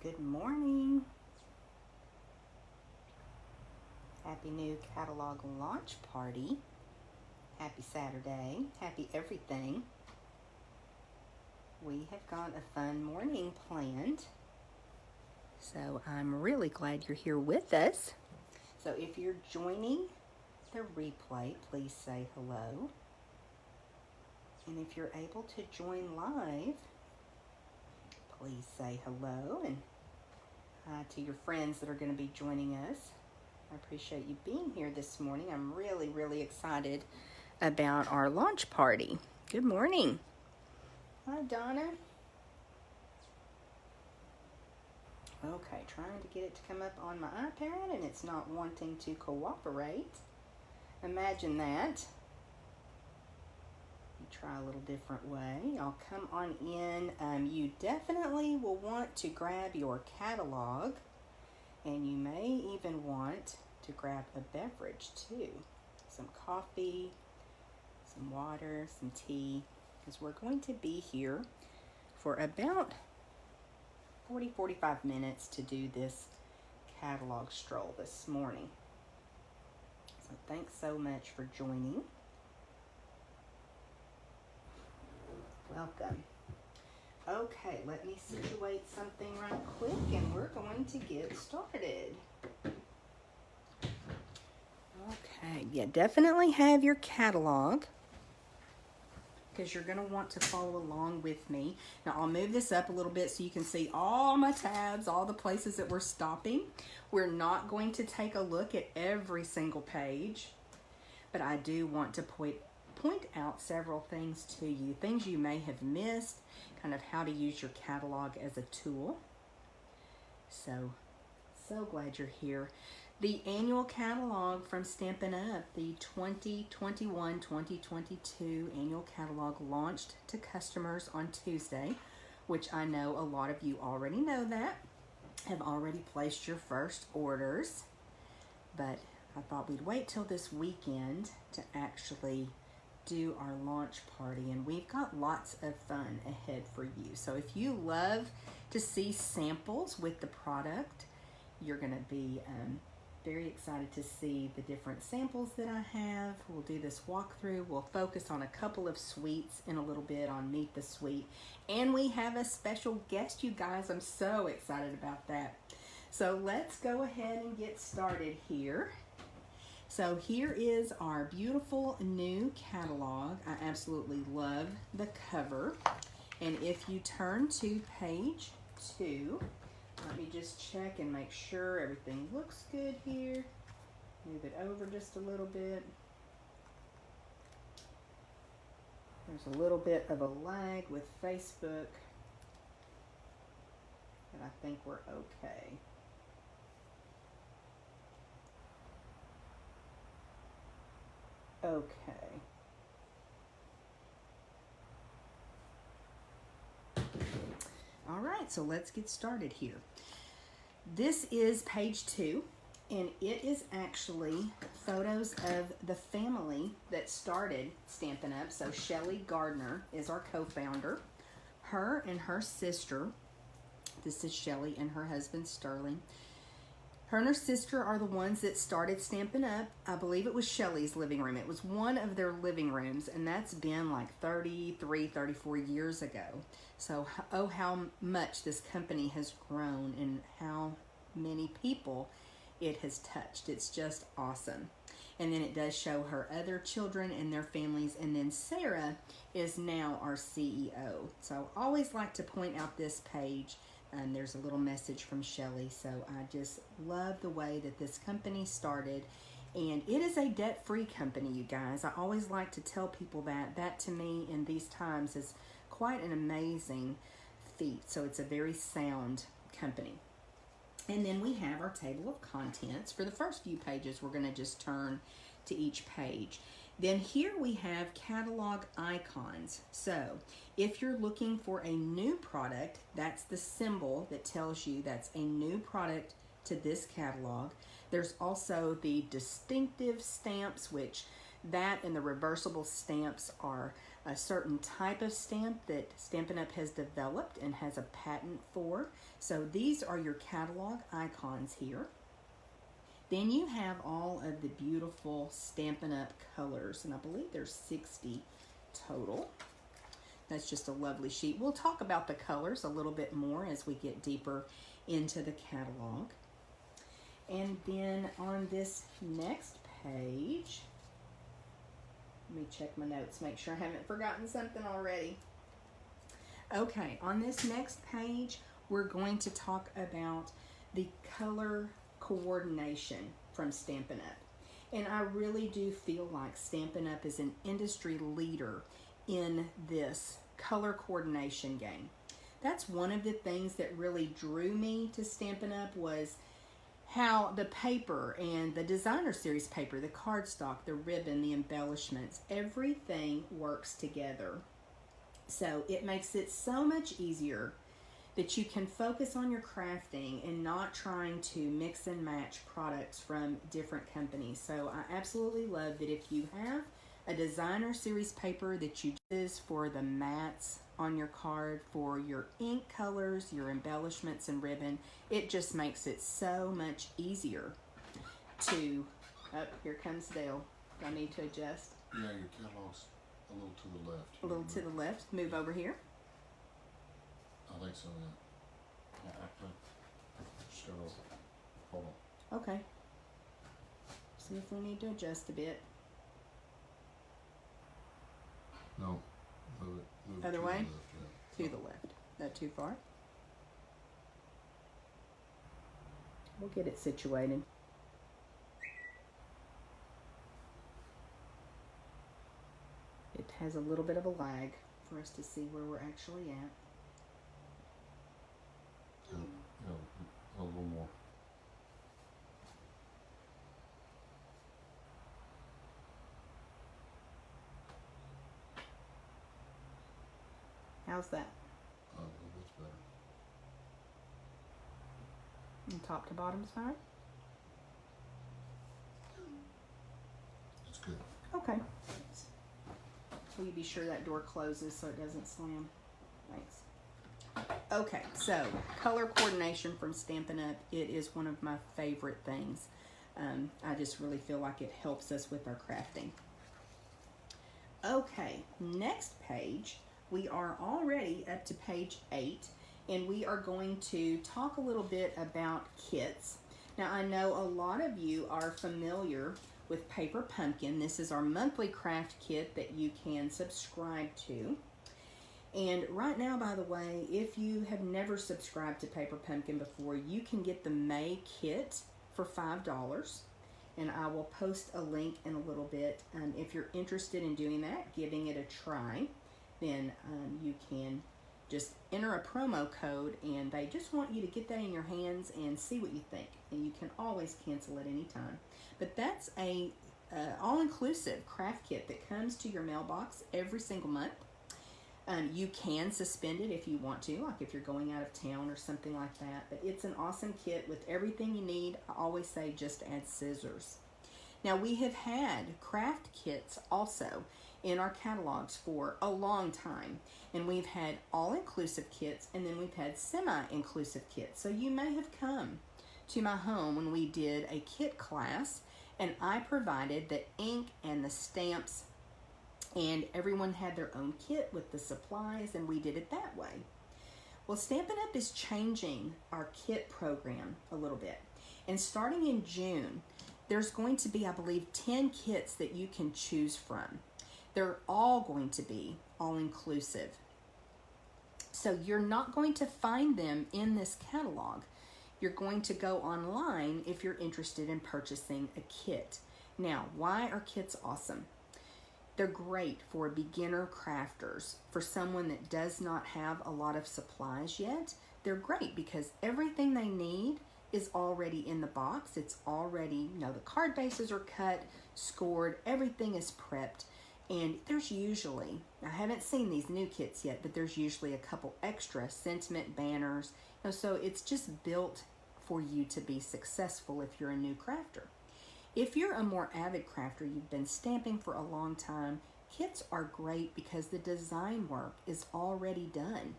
Good morning. Happy new catalog launch party. Happy Saturday. Happy everything. We have got a fun morning planned. So I'm really glad you're here with us. So if you're joining the replay, please say hello. And if you're able to join live, please say hello and hi to your friends that are going to be joining us. I appreciate you being here this morning. I'm really excited about our launch party. Good morning. Hi, Donna. Okay, trying to get it to come up on my iPad and it's not wanting to cooperate. Imagine that. Try a little different way. Y'all come on in. You definitely will want to grab your catalog, and you may even want to grab a beverage too. Some coffee, some water, some tea, because we're going to be here for about 40-45 minutes to do this catalog stroll this morning. So thanks so much for joining. Welcome. Okay, let me situate something right quick and we're going to get started. Okay, yeah, definitely have your catalog because you're going to want to follow along with me. Now, I'll move this up a little bit so you can see all my tabs, all the places that we're stopping. We're not going to take a look at every single page, but I do want to point out several things to you, things you may have missed, kind of how to use your catalog as a tool. So glad you're here. The annual catalog from Stampin Up, the 2021-2022 annual catalog launched to customers on Tuesday, which I know a lot of you already know that, have already placed your first orders, but I thought we'd wait till this weekend to actually do our launch party, and we've got lots of fun ahead for you. So if you love to see samples with the product, you're going to be very excited to see the different samples that I have. We'll do this walkthrough. We'll focus on a couple of suites in a little bit on Meet the Suite, and we have a special guest, you guys. I'm so excited about that. So let's go ahead and get started here. So here is our beautiful new catalog. I absolutely love the cover. And if you turn to page 2, let me just check and make sure everything looks good here. Move it over just a little bit. There's a little bit of a lag with Facebook, but I think we're okay. Okay. All right, so let's get started here. This is page 2, and it is actually photos of the family that started Stampin' Up. So Shelly Gardner is our co-founder. Her and her sister, this is Shelly and her husband Sterling. Her and her sister are the ones that started Stampin' Up. I believe it was Shelly's living room. It was one of their living rooms, and that's been like 33, 34 years ago. So, oh, how much this company has grown and how many people it has touched. It's just awesome. And then it does show her other children and their families, and then Sarah is now our CEO. So I always like to point out this page. There's a little message from Shelly, so I just love the way that this company started, and it is a debt-free company, you guys. I always like to tell people that to me in these times is quite an amazing feat, so it's a very sound company. And then we have our table of contents. For the first few pages, we're going to just turn to each page. Then here we have catalog icons. So if you're looking for a new product, that's the symbol that tells you that's a new product to this catalog. There's also the distinctive stamps, which that and the reversible stamps are a certain type of stamp that Stampin' Up! Has developed and has a patent for. So these are your catalog icons here. Then you have all of the beautiful Stampin' Up! Colors, and I believe there's 60 total. That's just a lovely sheet. We'll talk about the colors a little bit more as we get deeper into the catalog. And then on this next page, let me check my notes, make sure I haven't forgotten something already. Okay, on this next page, we're going to talk about the color coordination from Stampin' Up! And I really do feel like Stampin' Up! Is an industry leader in this color coordination game. That's one of the things that really drew me to Stampin' Up! Was how the paper and the designer series paper, the cardstock, the ribbon, the embellishments, everything works together. So it makes it so much easier that you can focus on your crafting and not trying to mix and match products from different companies. So I absolutely love that if you have a designer series paper that you use for the mattes on your card, for your ink colors, your embellishments and ribbon, it just makes it so much easier to, oh, here comes Dale. Do I need to adjust? Yeah, your catalog's a little to the left. A little to the left. Move over here. I think so, yeah. Just gotta hold on. Okay. See if we need to adjust a bit. No, move it. Move Other it to way? the left, yeah. To the left. Not too far. We'll get it situated. It has a little bit of a lag for us to see where we're actually at. Yeah, a little more. How's that? A little bit's better. And top to bottom's fine? It's good. Okay. Will you be sure that door closes so it doesn't slam? Thanks. Okay, so color coordination from Stampin' Up! It is one of my favorite things. I just really feel like it helps us with our crafting. Okay, next page. We are already up to page 8, and we are going to talk a little bit about kits. Now, I know a lot of you are familiar with Paper Pumpkin. This is our monthly craft kit that you can subscribe to. And right now, by the way, if you have never subscribed to Paper Pumpkin before, you can get the May kit for $5. And I will post a link in a little bit. If you're interested in doing that, giving it a try, then you can just enter a promo code, and they just want you to get that in your hands and see what you think. And you can always cancel at any time. But that's a all-inclusive craft kit that comes to your mailbox every single month. You can suspend it if you want to, like if you're going out of town or something like that. But it's an awesome kit with everything you need. I always say just add scissors. Now, we have had craft kits also in our catalogs for a long time. And we've had all-inclusive kits, and then we've had semi-inclusive kits. So you may have come to my home when we did a kit class, and I provided the ink and the stamps, and everyone had their own kit with the supplies, and we did it that way. Well, Stampin' Up! Is changing our kit program a little bit. And starting in June, there's going to be, I believe, 10 kits that you can choose from. They're all going to be all-inclusive. So you're not going to find them in this catalog. You're going to go online if you're interested in purchasing a kit. Now, why are kits awesome? They're great for beginner crafters. For someone that does not have a lot of supplies yet, they're great because everything they need is already in the box. It's already, you know, the card bases are cut, scored, everything is prepped. And there's usually, I haven't seen these new kits yet, but there's usually a couple extra sentiment banners. You know, so it's just built for you to be successful if you're a new crafter. If you're a more avid crafter, you've been stamping for a long time, kits are great because the design work is already done.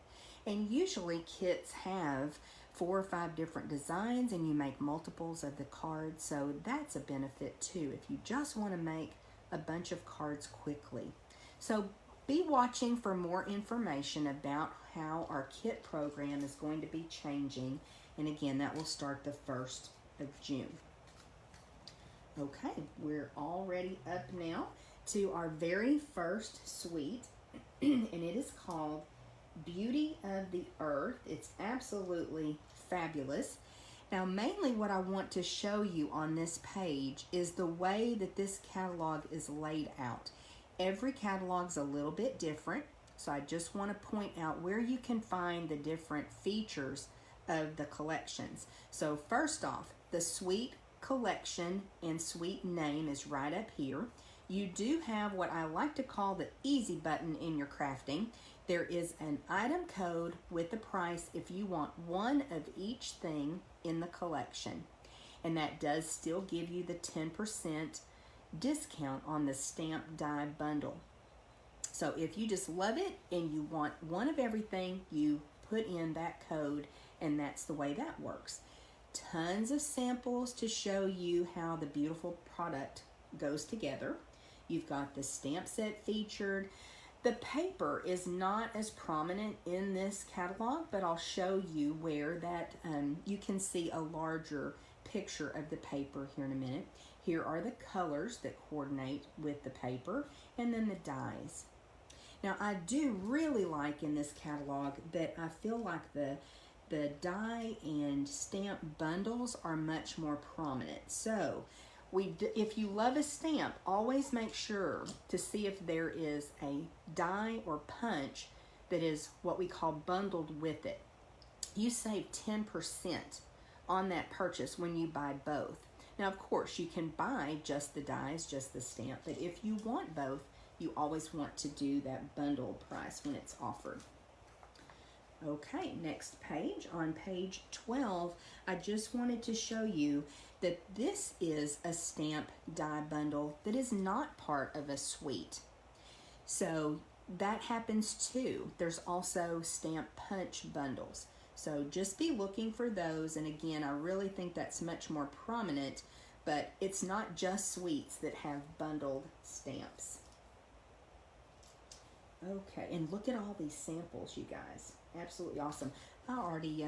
And usually kits have 4 or 5 different designs and you make multiples of the cards, so that's a benefit too if you just want to make a bunch of cards quickly. So be watching for more information about how our kit program is going to be changing, and again, that will start the 1st of June. Okay, we're already up now to our very first suite, and it is called Beauty of the Earth. It's absolutely fabulous. Now, mainly what I want to show you on this page is the way that this catalog is laid out. Every catalog's a little bit different, so I just want to point out where you can find the different features of the collections. So first off, the suite collection and suite name is right up here. You do have what I like to call the easy button in your crafting. There is an item code with the price if you want one of each thing in the collection. And that does still give you the 10% discount on the stamp die bundle. So if you just love it and you want one of everything, you put in that code, and that's the way that works. Tons of samples to show you how the beautiful product goes together. You've got the stamp set featured. The paper is not as prominent in this catalog, but I'll show you where that you can see a larger picture of the paper here in a minute. Here are the colors that coordinate with the paper, and then the dies. Now, I do really like in this catalog that I feel like the die and stamp bundles are much more prominent. So, if you love a stamp, always make sure to see if there is a die or punch that is what we call bundled with it. You save 10% on that purchase when you buy both. Now, of course, you can buy just the dies, just the stamp, but if you want both, you always want to do that bundle price when it's offered. Okay, next page. On page 12, I just wanted to show you that this is a stamp die bundle that is not part of a suite. So that happens too. There's also stamp punch bundles. So just be looking for those. And again, I really think that's much more prominent, but it's not just suites that have bundled stamps. Okay, and look at all these samples, you guys. Absolutely awesome. I already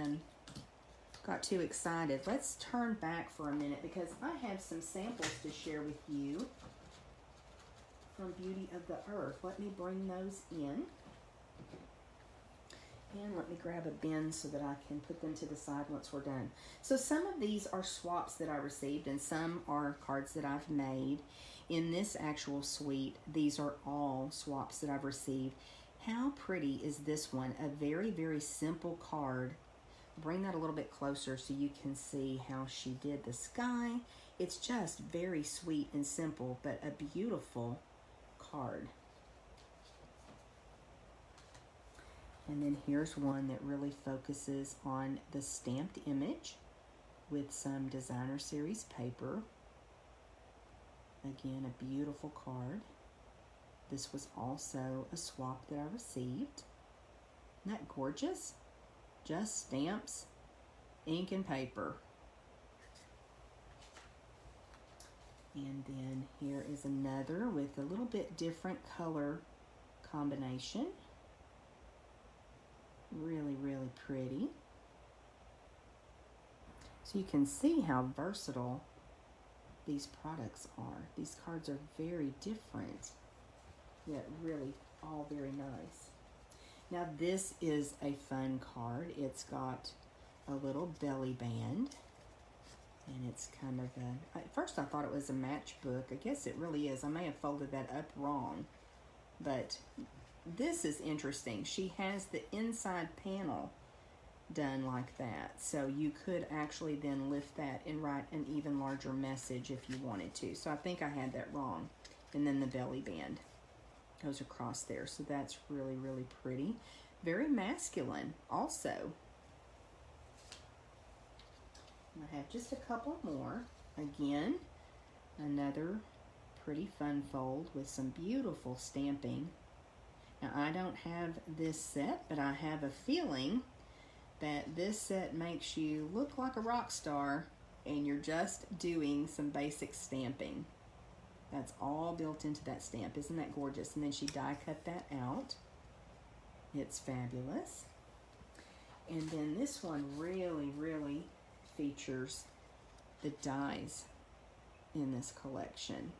got too excited. Let's turn back for a minute because I have some samples to share with you from Beauty of the Earth. Let me bring those in. And let me grab a bin so that I can put them to the side once we're done. So some of these are swaps that I received, and some are cards that I've made. In this actual suite, these are all swaps that I've received. How pretty is this one? A very, very simple card. Bring that a little bit closer so you can see how she did the sky. It's just very sweet and simple, but a beautiful card. And then here's one that really focuses on the stamped image with some designer series paper. Again, a beautiful card. This was also a swap that I received. Isn't that gorgeous? Just stamps, ink, and paper. And then here is another with a little bit different color combination. Really, really pretty. So you can see how versatile these products are. These cards are very different, yet really all very nice. Now this is a fun card. It's got a little belly band, and it's kind of a, at first I thought it was a matchbook. I guess it really is. I may have folded that up wrong, but this is interesting. She has the inside panel done like that, so you could actually then lift that and write an even larger message if you wanted to. So I think I had that wrong. And then the belly band goes across there, so that's really, really pretty. Very masculine also. I have just a couple more. Again, another pretty fun fold with some beautiful stamping. Now I don't have this set, but I have a feeling that this set makes you look like a rock star and you're just doing some basic stamping. That's all built into that stamp. Isn't that gorgeous? And then she die cut that out. It's fabulous. And then this one really, really features the dies in this collection.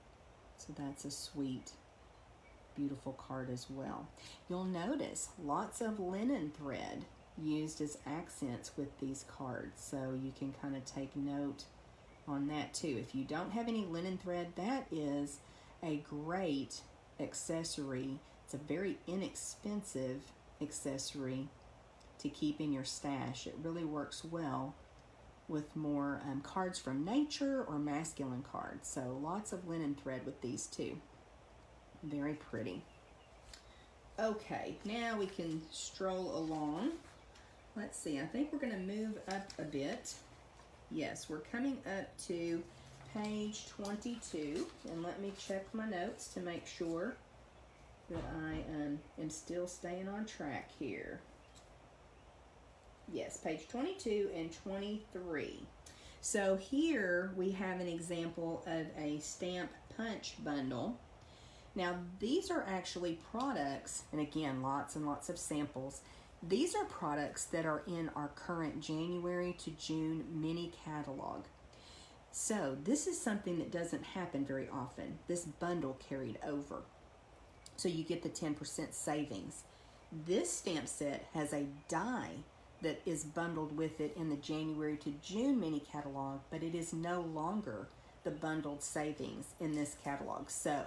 So that's a sweet, beautiful card as well. You'll notice lots of linen thread used as accents with these cards, so you can kind of take note on that too. If you don't have any linen thread, that is a great accessory. It's a very inexpensive accessory to keep in your stash. It really works well with more cards from nature or masculine cards. So lots of linen thread with these too. Very pretty. Okay, now we can stroll along. Let's see, I think we're going to move up a bit. Yes, we're coming up to page 22, and let me check my notes to make sure that I am still staying on track here. Yes, page 22 and 23. So here we have an example of a stamp punch bundle. Now these are actually products, and again, lots and lots of samples. These are products that are in our current January to June mini catalog. So this is something that doesn't happen very often. This bundle carried over. So you get the 10% savings. This stamp set has a die that is bundled with it in the January to June mini catalog, but it is no longer the bundled savings in this catalog. So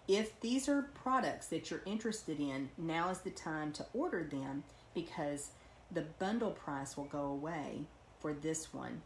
if these are products that you're interested in, now is the time to order them, because the bundle price will go away for this one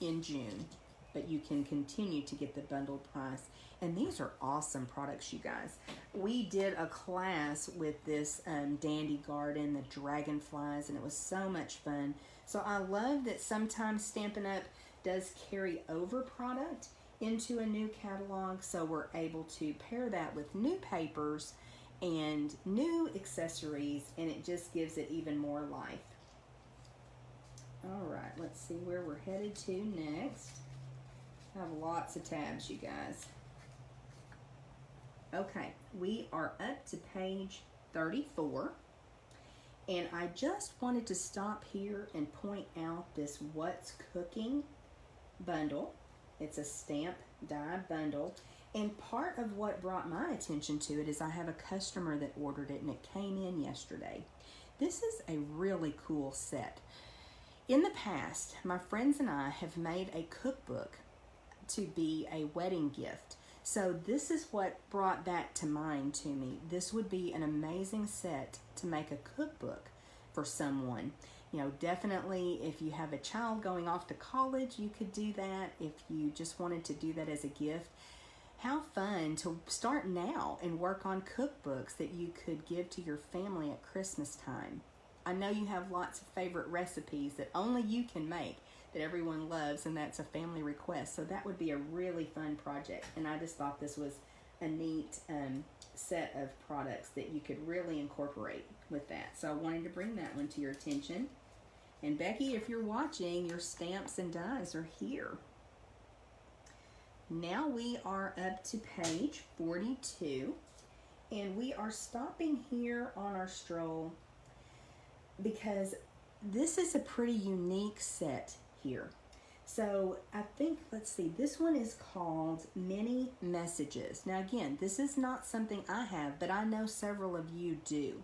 in June, but you can continue to get the bundled price. And these are awesome products, you guys. We did a class with this Dandy Garden, the dragonflies, and it was so much fun. So I love that sometimes Stampin' Up! Does carry over product into a new catalog, so we're able to pair that with new papers and new accessories, and it just gives it even more life. All right, let's see where we're headed to next. I have lots of tabs, you guys. Okay, we are up to page 34, and I just wanted to stop here and point out this What's Cooking bundle. It's a stamp die bundle. And part of what brought my attention to it is I have a customer that ordered it and it came in yesterday. This is a really cool set. In the past, my friends and I have made a cookbook to be a wedding gift. So this is what brought that to mind to me. This would be an amazing set to make a cookbook for someone. You know, definitely if you have a child going off to college, you could do that. If you just wanted to do that as a gift, how fun to start now and work on cookbooks that you could give to your family at Christmas time. I know you have lots of favorite recipes that only you can make that everyone loves, and that's a family request. So that would be a really fun project. And I just thought this was a neat set of products that you could really incorporate with that. So I wanted to bring that one to your attention. And Becky, if you're watching, your stamps and dies are here. Now we are up to page 42, and we are stopping here on our stroll because this is a pretty unique set here. So I think, let's see, this one is called Mini Messages. Now again, this is not something I have, but I know several of you do.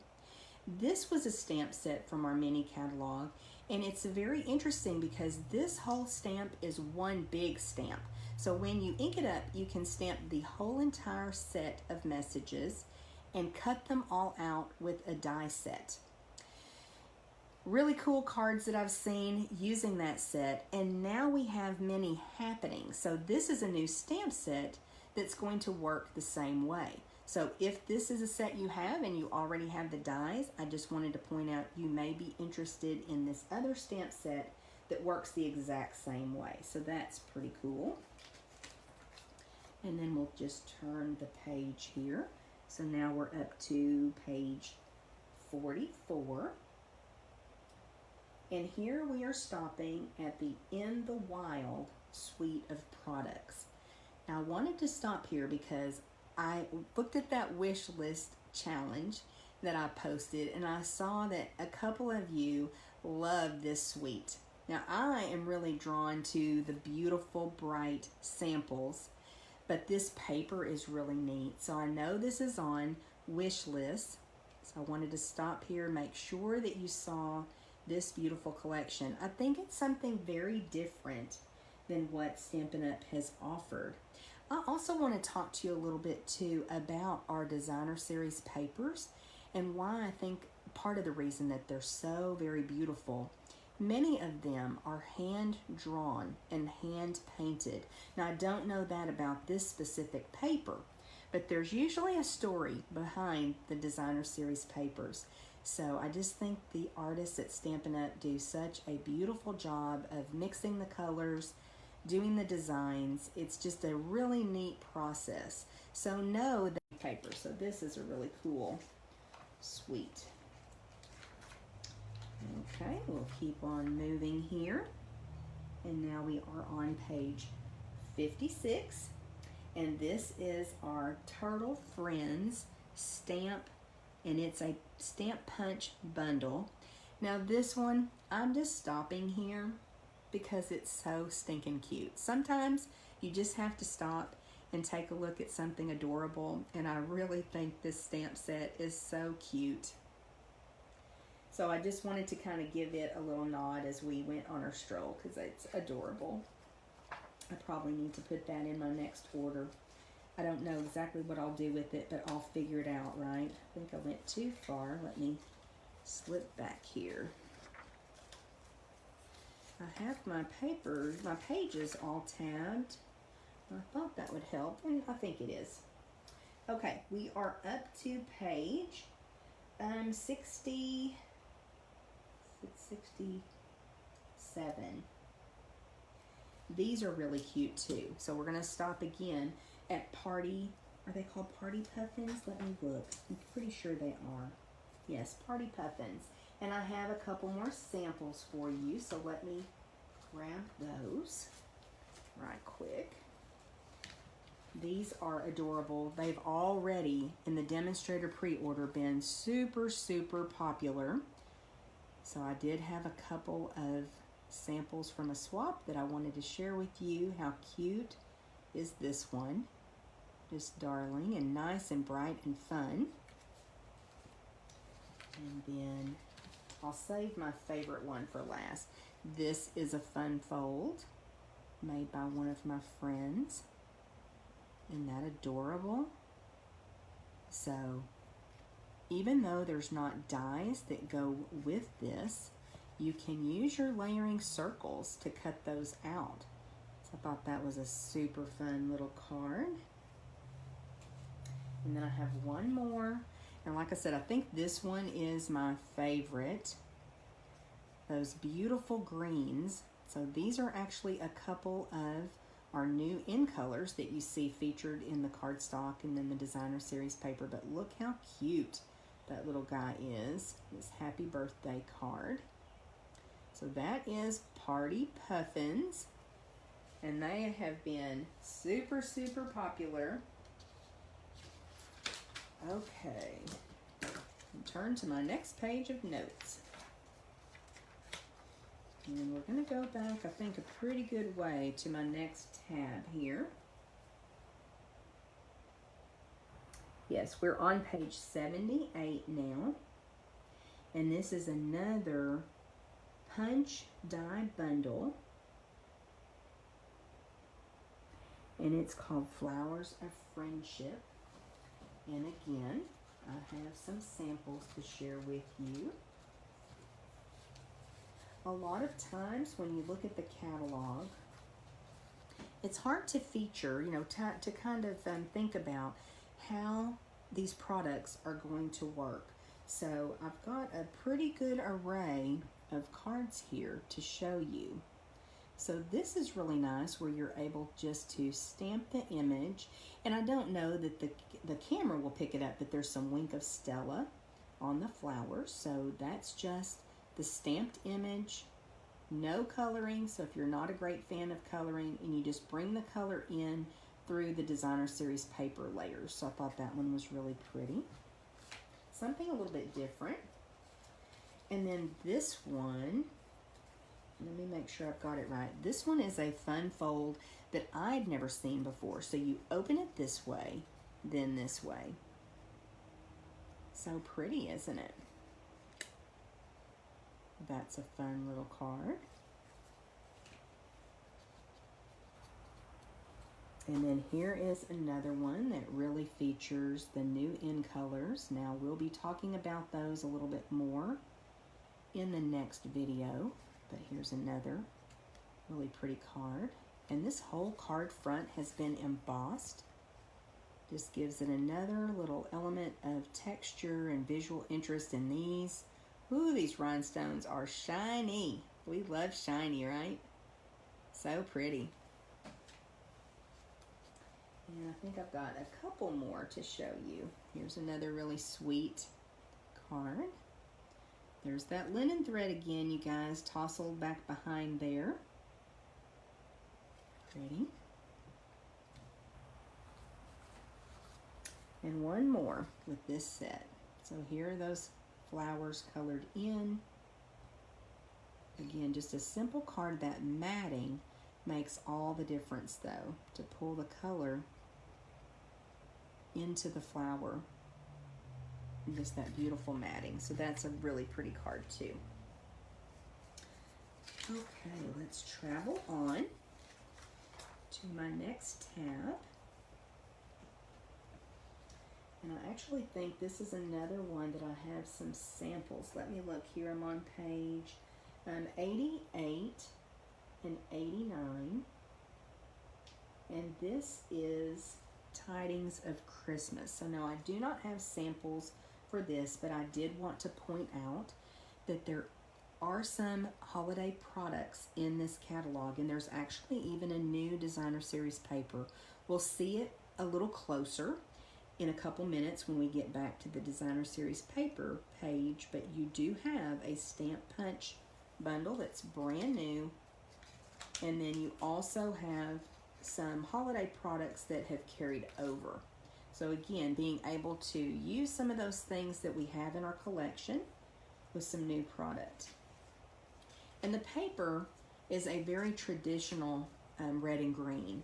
This was a stamp set from our mini catalog, and it's very interesting because this whole stamp is one big stamp. So when you ink it up, you can stamp the whole entire set of messages and cut them all out with a die set. Really cool cards that I've seen using that set, and now we have many happening. So this is a new stamp set that's going to work the same way. So if this is a set you have and you already have the dies, I just wanted to point out you may be interested in this other stamp set that works the exact same way. So that's pretty cool. And then we'll just turn the page here. So now we're up to page 44. And here we are stopping at the In the Wild suite of products. Now I wanted to stop here because I looked at that wish list challenge that I posted and I saw that a couple of you love this suite. Now I am really drawn to the beautiful bright samples, but this paper is really neat. So I know this is on wish list. So I wanted to stop here, make sure that you saw this beautiful collection. I think it's something very different than what Stampin' Up! Has offered. I also want to talk to you a little bit too about our designer series papers and why I think part of the reason that they're so very beautiful. Many of them are hand drawn and hand painted. Now I don't know that about this specific paper, but there's usually a story behind the designer series papers. So I just think the artists at Stampin' Up! Do such a beautiful job of mixing the colors, doing the designs. It's just a really neat process. So know that paper. So this is a really cool suite. Okay, we'll keep on moving here. And now we are on page 56. And this is our Turtle Friends stamp, and it's a stamp punch bundle. Now this one, I'm just stopping here because it's so stinking cute. Sometimes you just have to stop and take a look at something adorable, and I really think this stamp set is so cute. So I just wanted to kind of give it a little nod as we went on our stroll because it's adorable. I probably need to put that in my next order. I don't know exactly what I'll do with it, but I'll figure it out, right? I think I went too far. Let me slip back here. I have my pages all tabbed. I thought that would help, and I think it is. Okay, we are up to page 67. These are really cute too. So we're gonna stop again at Party, are they called Party Puffins? Let me look. I'm pretty sure they are. Yes, Party Puffins. And I have a couple more samples for you, so let me grab those right quick. These are adorable. They've already, in the demonstrator pre-order, been super, super popular. So I did have a couple of samples from a swap that I wanted to share with you. How cute is this one? Just darling and nice and bright and fun. And then I'll save my favorite one for last. This is a fun fold made by one of my friends. Isn't that adorable? So even though there's not dies that go with this, you can use your layering circles to cut those out. So I thought that was a super fun little card. And then I have one more. And like I said, I think this one is my favorite. Those beautiful greens. So these are actually a couple of our new in colors that you see featured in the cardstock and then the designer series paper. But look how cute that little guy is. This happy birthday card. So that is Party Puffins. And they have been super, super popular. Okay. Turn to my next page of notes. And we're going to go back, I think, a pretty good way to my next tab here. Yes, we're on page 78 now. And this is another punch die bundle. And it's called Flowers of Friendship. And again, I have some samples to share with you. A lot of times when you look at the catalog, it's hard to feature, you know, to kind of think about how these products are going to work. So I've got a pretty good array of cards here to show you. So this is really nice where you're able just to stamp the image. And I don't know that the camera will pick it up, but there's some Wink of Stella on the flowers. So that's just the stamped image, no coloring. So if you're not a great fan of coloring, and you just bring the color in through the Designer Series paper layers. So I thought that one was really pretty. Something a little bit different. And then this one, let me make sure I've got it right. This one is a fun fold that I'd never seen before. So you open it this way, then this way. So pretty, isn't it? That's a fun little card. And then here is another one that really features the new in colors. Now we'll be talking about those a little bit more in the next video, but here's another really pretty card. And this whole card front has been embossed. Just gives it another little element of texture and visual interest in these. Ooh, these rhinestones are shiny. We love shiny, right? So pretty. And I think I've got a couple more to show you. Here's another really sweet card. There's that linen thread again, you guys, tousled back behind there. Pretty. And one more with this set. So here are those flowers colored in. Again, just a simple card. That matting makes all the difference, though, to pull the color into the flower. And just that beautiful matting. So that's a really pretty card, too. Okay, let's travel on to my next tab. And I actually think this is another one that I have some samples. Let me look here. I'm on page 88 and 89. And this is Tidings of Christmas. So now I do not have samples for this, but I did want to point out that there are some holiday products in this catalog, and there's actually even a new Designer Series paper. We'll see it a little closer in a couple minutes when we get back to the Designer Series paper page, but you do have a stamp punch bundle that's brand new, and then you also have some holiday products that have carried over. So again, being able to use some of those things that we have in our collection with some new product. And the paper is a very traditional red and green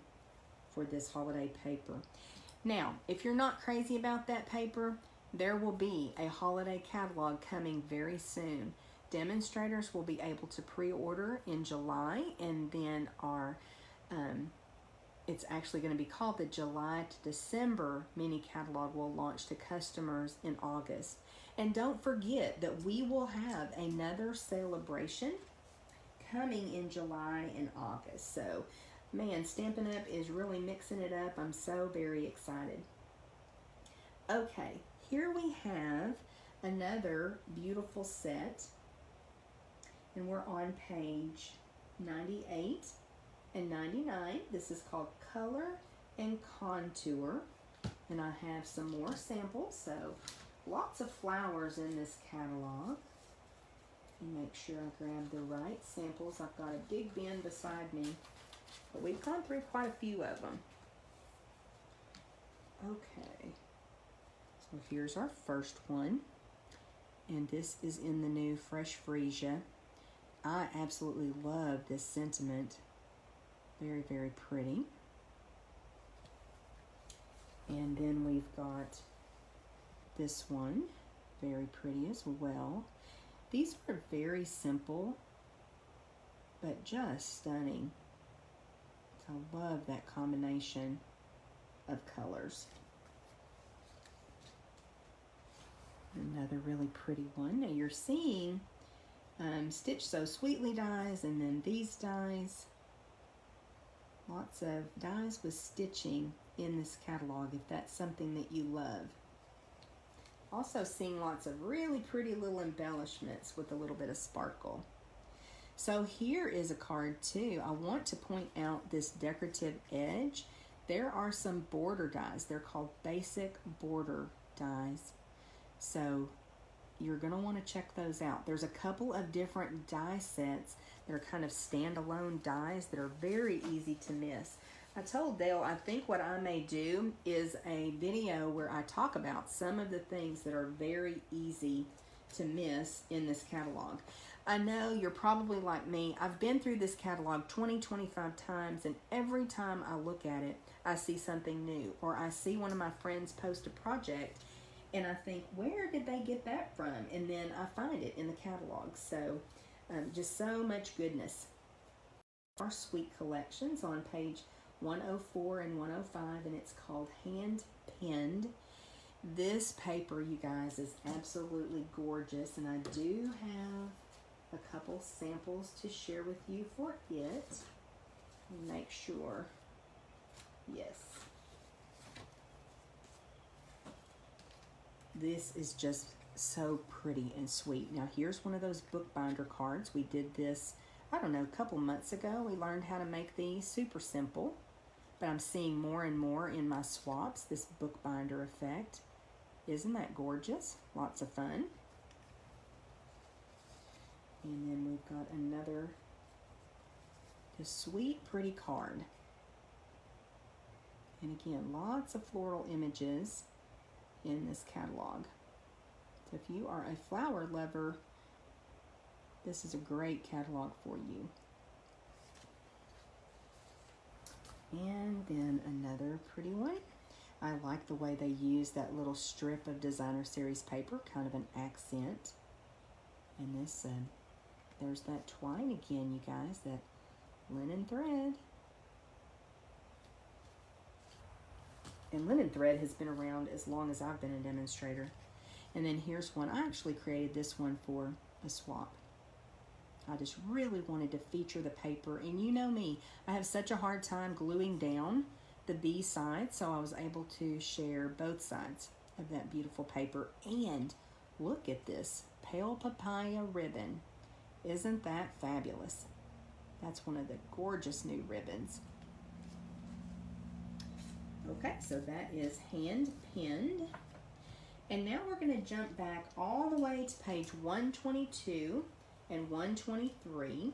for this holiday paper. Now, if you're not crazy about that paper, there will be a holiday catalog coming very soon. Demonstrators will be able to pre-order in July, and then our it's actually going to be called the July to December mini catalog will launch to customers in August. And don't forget that we will have another celebration coming in July and August. So, man, Stampin' Up is really mixing it up. I'm so very excited. Okay, here we have another beautiful set. And we're on page 98 and 99. This is called Color and Contour. And I have some more samples. So lots of flowers in this catalog. And make sure I grab the right samples. I've got a big bin beside me. But we've gone through quite a few of them. Okay. So here's our first one. And this is in the new Fresh Freesia. I absolutely love this sentiment. Very, very pretty. And then we've got this one. Very pretty as well. These are very simple, but just stunning. I love that combination of colors. Another really pretty one. Now you're seeing Stitch So Sweetly dies, and then these dies. Lots of dies with stitching in this catalog if that's something that you love. Also seeing lots of really pretty little embellishments with a little bit of sparkle. So here is a card too. I want to point out this decorative edge. There are some border dies. They're called basic border dies. So you're going to want to check those out. There's a couple of different die sets that are kind of standalone dies that are very easy to miss. I told Dale I think what I may do is a video where I talk about some of the things that are very easy to miss in this catalog. I know you're probably like me. I've been through this catalog 20, 25 times, and every time I look at it, I see something new, or I see one of my friends post a project, and I think, where did they get that from? And then I find it in the catalog. So just so much goodness. Our sweet collections on page 104 and 105, and it's called Hand Pinned. This paper, you guys, is absolutely gorgeous, and I do have a couple samples to share with you for it. Make sure. Yes. This is just so pretty and sweet. Now here's one of those bookbinder cards. We did this, I don't know, a couple months ago. We learned how to make these super simple, but I'm seeing more and more in my swaps this bookbinder effect. Isn't that gorgeous? Lots of fun. And then we've got another, this sweet, pretty card. And again, lots of floral images in this catalog. So if you are a flower lover, this is a great catalog for you. And then another pretty one. I like the way they use that little strip of designer series paper, kind of an accent. And this, there's that twine again, you guys, that linen thread. And linen thread has been around as long as I've been a demonstrator. And then here's one. I actually created this one for a swap. I just really wanted to feature the paper. And you know me, I have such a hard time gluing down the B side, so I was able to share both sides of that beautiful paper. And look at this pale papaya ribbon. Isn't that fabulous? That's one of the gorgeous new ribbons. Okay, so that is hand pinned. And now we're going to jump back all the way to page 122 and 123.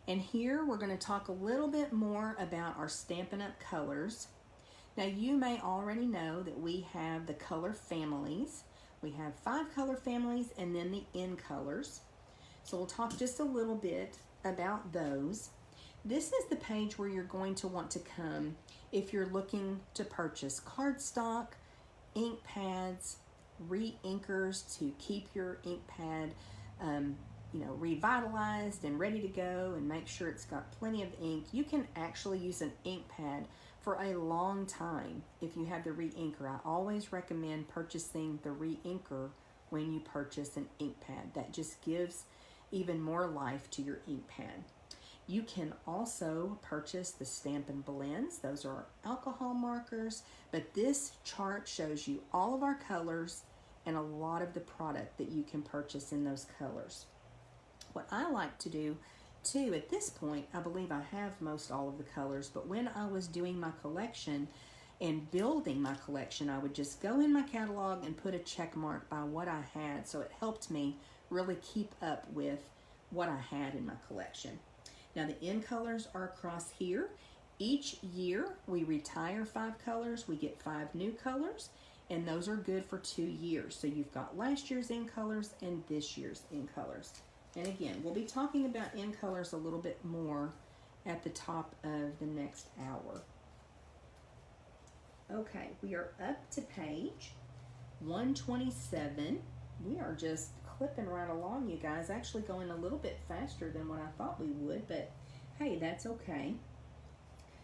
And here we're going to talk a little bit more about our Stampin' Up! Colors. Now you may already know that we have the color families. We have 5 color families and then the in colors. So we'll talk just a little bit about those. This is the page where you're going to want to come if you're looking to purchase cardstock, ink pads, re-inkers to keep your ink pad revitalized and ready to go and make sure it's got plenty of ink. You can actually use an ink pad for a long time if you have the re-inker. I always recommend purchasing the re-inker when you purchase an ink pad. That just gives even more life to your ink pad. You can also purchase the Stampin Blends. Those are alcohol markers, but this chart shows you all of our colors and a lot of the product that you can purchase in those colors. What I like to do too, at this point, I believe I have most all of the colors, but when I was doing my collection and building my collection, I would just go in my catalog and put a check mark by what I had, so it helped me really keep up with what I had in my collection. Now the in colors are across here. Each year we retire 5 colors, we get 5 new colors, and those are good for 2 years. So you've got last year's in colors and this year's in colors. And again, we'll be talking about in colors a little bit more at the top of the next hour. Okay, we are up to page 127. We are just clipping right along, you guys. Actually going a little bit faster than what I thought we would, but hey, that's okay.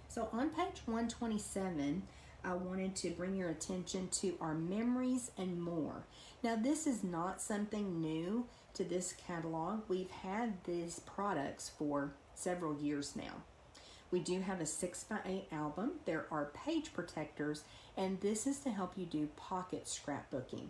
So on page 127, I wanted to bring your attention to our memories and more. Now this is not something new to this catalog. We've had these products for several years now. We do have a 6x8 album. There are page protectors, and this is to help you do pocket scrapbooking.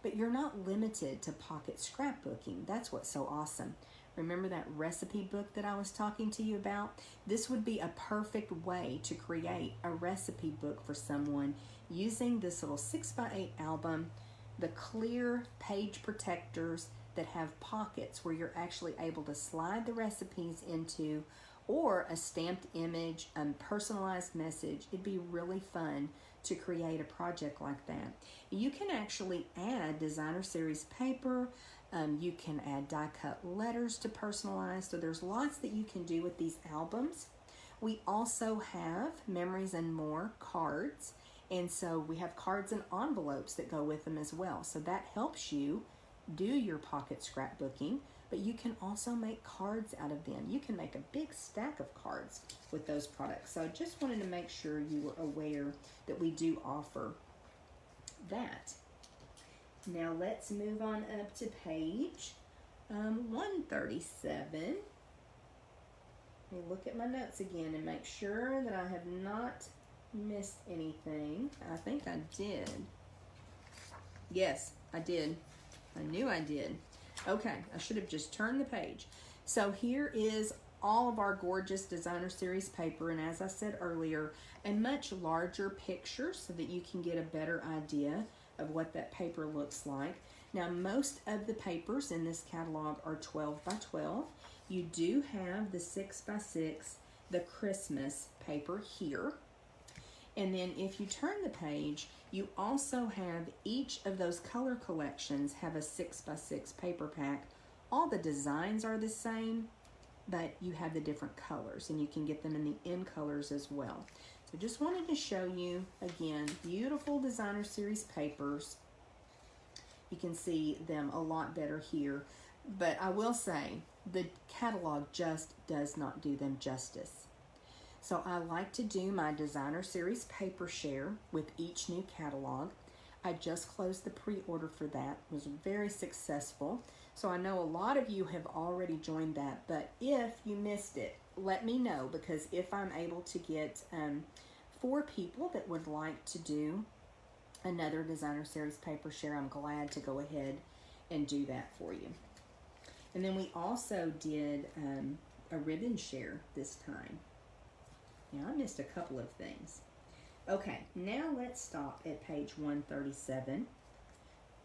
But you're not limited to pocket scrapbooking. That's what's so awesome. Remember that recipe book that I was talking to you about? This would be a perfect way to create a recipe book for someone using this little 6x8 album, the clear page protectors that have pockets where you're actually able to slide the recipes into, or a stamped image, a personalized message. It'd be really fun to create a project like that. You can actually add designer series paper. You can add die cut letters to personalize. So there's lots that you can do with these albums. We also have Memories and More cards. And so we have cards and envelopes that go with them as well. So that helps you do your pocket scrapbooking, but you can also make cards out of them. You can make a big stack of cards with those products. So I just wanted to make sure you were aware that we do offer that. Now let's move on up to page 137. Let me look at my notes again and make sure that I have not missed anything. I think I did. Yes, I did. I knew I did. Okay, I should have just turned the page. So here is all of our gorgeous designer series paper, and as I said earlier, a much larger picture so that you can get a better idea of what that paper looks like. Now, most of the papers in this catalog are 12 by 12. You do have the 6 by 6, the Christmas paper here. And then if you turn the page, you also have each of those color collections have a 6 by 6 paper pack. All the designs are the same, but you have the different colors, and you can get them in the in colors as well. So just wanted to show you, again, beautiful designer series papers. You can see them a lot better here, but I will say the catalog just does not do them justice. So I like to do my designer series paper share with each new catalog. I just closed the pre-order for that. It was very successful. So I know a lot of you have already joined that, but if you missed it, let me know, because if I'm able to get 4 people that would like to do another designer series paper share, I'm glad to go ahead and do that for you. And then we also did a ribbon share this time. Now, I missed a couple of things. Okay, now let's stop at page 137.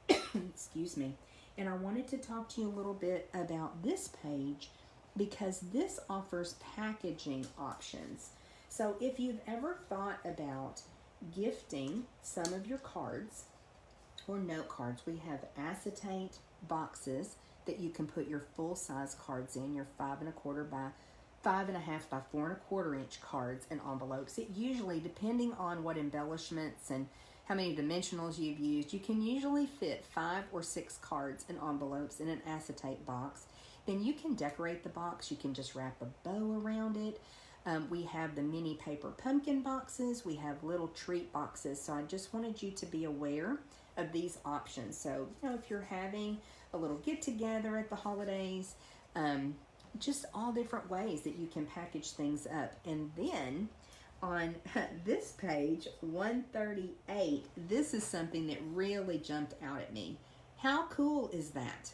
Excuse me. And I wanted to talk to you a little bit about this page because this offers packaging options. So if you've ever thought about gifting some of your cards or note cards, we have acetate boxes that you can put your full-size cards in, your 5 1/4 by 5 1/2 by 4 1/4 inch cards and envelopes. It usually, depending on what embellishments and how many dimensionals you've used, you can usually fit 5 or 6 cards and envelopes in an acetate box. Then you can decorate the box. You can just wrap a bow around it. We have the mini paper pumpkin boxes. We have little treat boxes. So I just wanted you to be aware of these options. So, you know, if you're having a little get-together at the holidays, just all different ways that you can package things up. And then on this page, 138, this is something that really jumped out at me. How cool is that?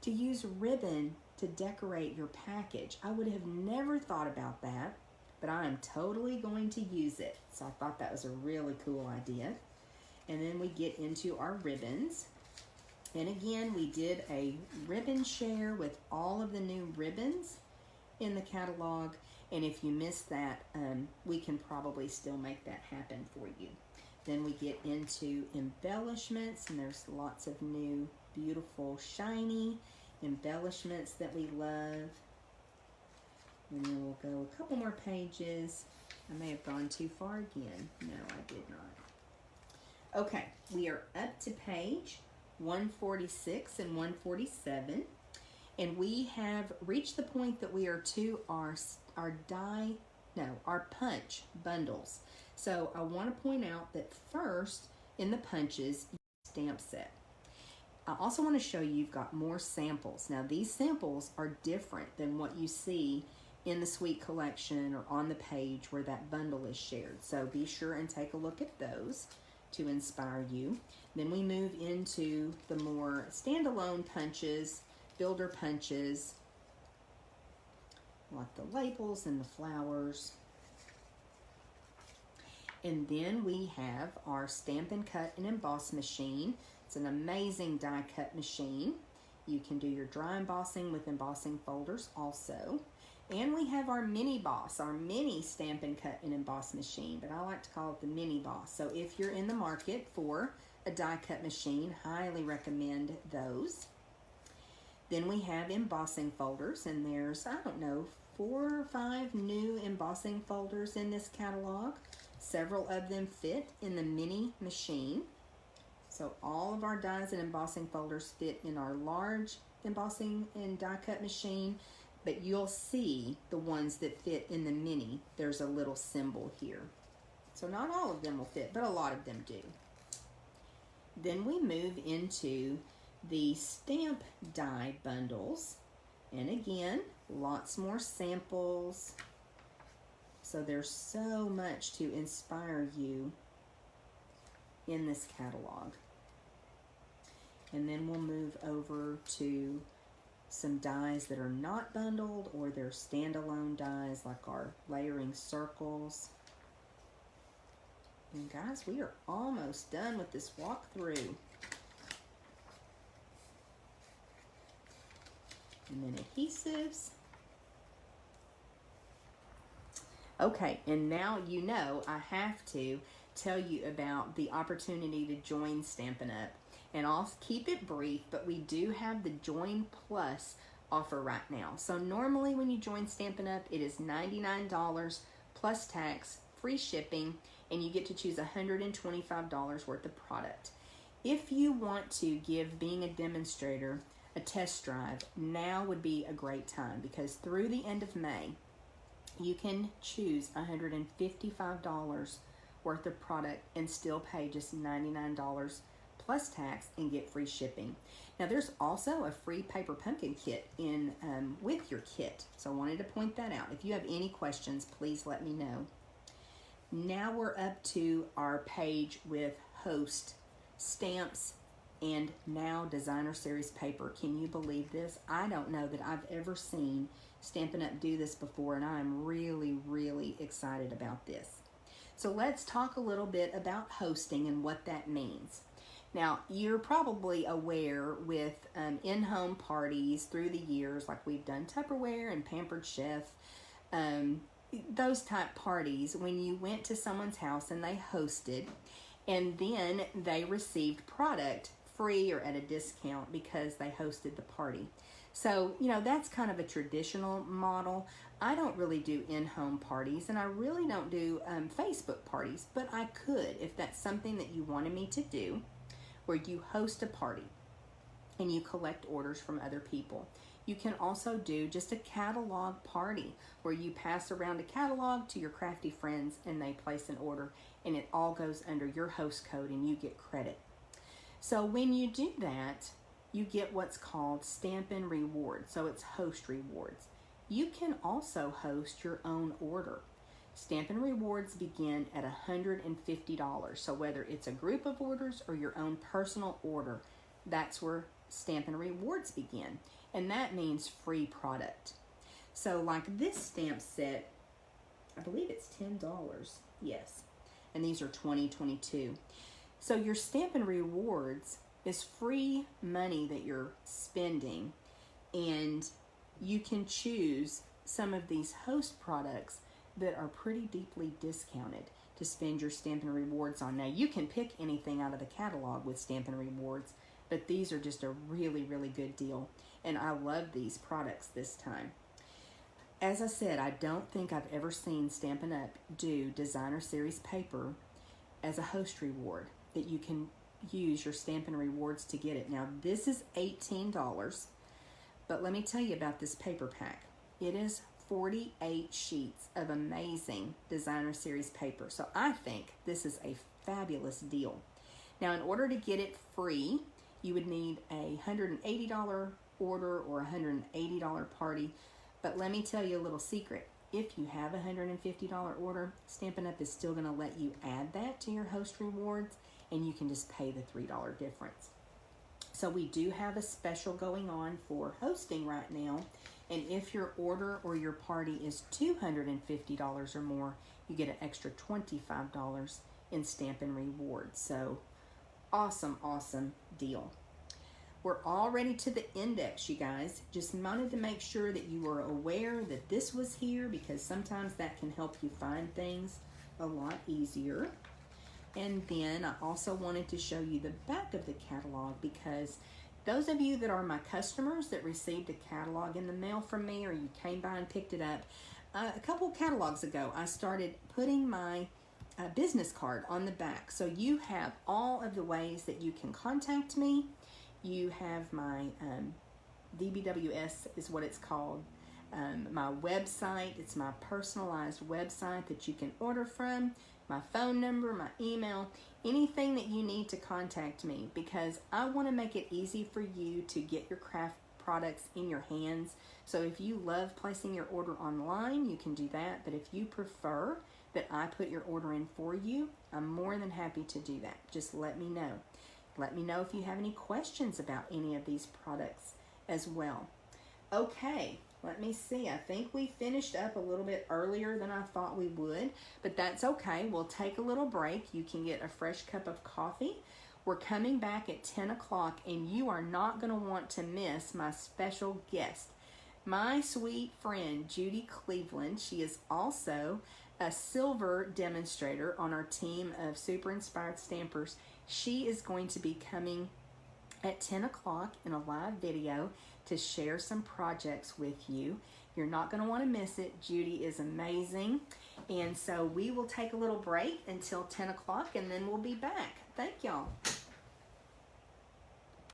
To use ribbon to decorate your package. I would have never thought about that, but I am totally going to use it. So I thought that was a really cool idea. And then we get into our ribbons. And again, we did a ribbon share with all of the new ribbons in the catalog. And if you missed that, we can probably still make that happen for you. Then we get into embellishments, and there's lots of new, beautiful, shiny embellishments that we love. And then we'll go a couple more pages. I may have gone too far again. No, I did not. Okay, we are up to page 146 and 147, and we have reached the point that we are to our punch bundles. So I want to point out that first in the punches stamp set. I also want to show you you've got more samples. Now these samples are different than what you see in the Sweet Collection or on the page where that bundle is shared. So be sure and take a look at those. to inspire you. Then we move into the more standalone punches, builder punches, like the labels and the flowers. And then we have our Stampin' Cut and Emboss machine. It's an amazing die cut machine. You can do your dry embossing with embossing folders also. And we have our mini boss, our mini Stampin' Cut and Emboss machine, but I like to call it the mini boss. So if you're in the market for a die cut machine, highly recommend those. Then we have embossing folders, and there's, I don't know, 4 or 5 new embossing folders in this catalog. Several of them fit in the mini machine. So all of our dies and embossing folders fit in our large embossing and die cut machine, but you'll see the ones that fit in the mini. There's a little symbol here. So not all of them will fit, but a lot of them do. Then we move into the stamp die bundles. And again, lots more samples. So there's so much to inspire you in this catalog. And then we'll move over to some dies that are not bundled, or they're standalone dies, like our layering circles. And guys, we are almost done with this walkthrough. And then adhesives. Okay, and now you know I have to tell you about the opportunity to join Stampin' Up. And I'll keep it brief, but we do have the Join Plus offer right now. So normally when you join Stampin' Up, it is $99 plus tax, free shipping, and you get to choose $125 worth of product. If you want to give being a demonstrator a test drive, now would be a great time, because through the end of May, you can choose $155 worth of product and still pay just $99 plus tax and get free shipping. Now there's also a free paper pumpkin kit in with your kit, so I wanted to point that out. If you have any questions, please let me know. Now we're up to our page with host, stamps, and now designer series paper. Can you believe this? I don't know that I've ever seen Stampin' Up do this before, and I'm really, really excited about this. So let's talk a little bit about hosting and what that means. Now, you're probably aware with in-home parties through the years, like we've done Tupperware and Pampered Chef, those type parties, when you went to someone's house and they hosted, and then they received product free or at a discount because they hosted the party. So, you know, that's kind of a traditional model. I don't really do in-home parties, and I really don't do Facebook parties, but I could if that's something that you wanted me to do, where you host a party and you collect orders from other people. You can also do just a catalog party where you pass around a catalog to your crafty friends and they place an order, and it all goes under your host code and you get credit. So when you do that, you get what's called Stampin' Rewards. So it's host rewards. You can also host your own order. Stampin' Rewards begin at $150. So whether it's a group of orders or your own personal order, that's where Stampin' Rewards begin. And that means free product. So like this stamp set, I believe it's $10. Yes. And these are $20, $22. So your Stampin' Rewards is free money that you're spending, and you can choose some of these host products that are pretty deeply discounted to spend your Stampin' Rewards on. Now, you can pick anything out of the catalog with Stampin' Rewards, but these are just a really, really good deal, and I love these products this time. As I said, I don't think I've ever seen Stampin' Up do designer series paper as a host reward that you can use your Stampin' Rewards to get it. Now, this is $18, but let me tell you about this paper pack. It is 48 sheets of amazing designer series paper. So I think this is a fabulous deal. Now, in order to get it free, you would need a $180 order or a $180 party. But let me tell you a little secret. If you have a $150 order, Stampin' Up is still going to let you add that to your host rewards, and you can just pay the $3 difference. So we do have a special going on for hosting right now, and if your order or your party is $250 or more, you get an extra $25 in Stampin' Rewards. So awesome, awesome deal. We're already to the index, you guys. Just wanted to make sure that you were aware that this was here, because sometimes that can help you find things a lot easier. And then I also wanted to show you the back of the catalog, because those of you that are my customers that received a catalog in the mail from me, or you came by and picked it up, a couple catalogs ago, I started putting my business card on the back. So you have all of the ways that you can contact me. You have my DBWS is what it's called. My website, it's my personalized website that you can order from. My phone number, my email, anything that you need to contact me, because I want to make it easy for you to get your craft products in your hands. So if you love placing your order online, you can do that. But if you prefer that I put your order in for you, I'm more than happy to do that. Just let me know. Let me know if you have any questions about any of these products as well. Okay, let me see. I think we finished up a little bit earlier than I thought we would, but that's okay. We'll take a little break. You can get a fresh cup of coffee. We're coming back at 10 o'clock, and you are not going to want to miss my special guest, my sweet friend, Judy Cleveland. She is also a silver demonstrator on our team of Super Inspired Stampers. She is going to be coming at 10 o'clock in a live video to share some projects with you. You're not going to want to miss it. Judy is amazing. And so we will take a little break until 10 o'clock, and then we'll be back. Thank y'all.